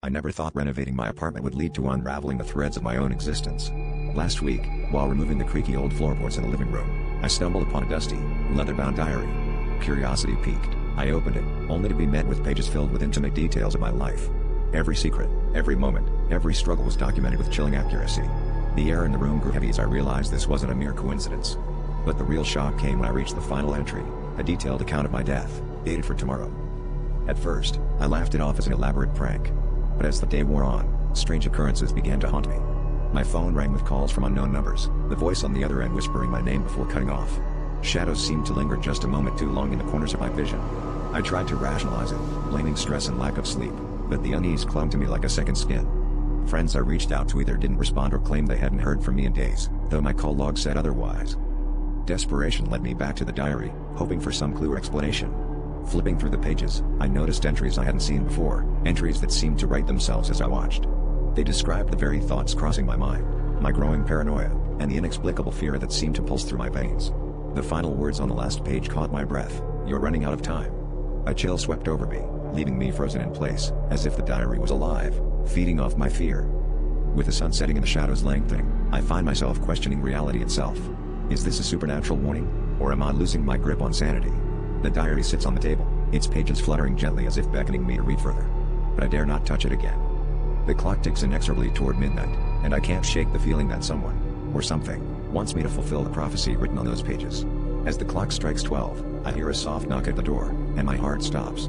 I never thought renovating my apartment would lead to unraveling the threads of my own existence. Last week, while removing the creaky old floorboards in the living room, I stumbled upon a dusty, leather-bound diary. Curiosity piqued. I opened it, only to be met with pages filled with intimate details of my life. Every secret, every moment, every struggle was documented with chilling accuracy. The air in the room grew heavy as I realized this wasn't a mere coincidence. But the real shock came when I reached the final entry, a detailed account of my death, dated for tomorrow. At first, I laughed it off as an elaborate prank. But as the day wore on, strange occurrences began to haunt me. My phone rang with calls from unknown numbers, the voice on the other end whispering my name before cutting off. Shadows seemed to linger just a moment too long in the corners of my vision. I tried to rationalize it, blaming stress and lack of sleep, but the unease clung to me like a second skin. Friends I reached out to either didn't respond or claimed they hadn't heard from me in days, though my call log said otherwise. Desperation led me back to the diary, hoping for some clue or explanation. Flipping through the pages, I noticed entries I hadn't seen before, entries that seemed to write themselves as I watched. They described the very thoughts crossing my mind, my growing paranoia, and the inexplicable fear that seemed to pulse through my veins. The final words on the last page caught my breath: "You're running out of time." A chill swept over me, leaving me frozen in place, as if the diary was alive, feeding off my fear. With the sun setting and the shadows lengthening, I find myself questioning reality itself. Is this a supernatural warning, or am I losing my grip on sanity? The diary sits on the table, its pages fluttering gently as if beckoning me to read further. But I dare not touch it again. The clock ticks inexorably toward midnight, and I can't shake the feeling that someone, or something, wants me to fulfill the prophecy written on those pages. As the clock strikes 12, I hear a soft knock at the door, and my heart stops.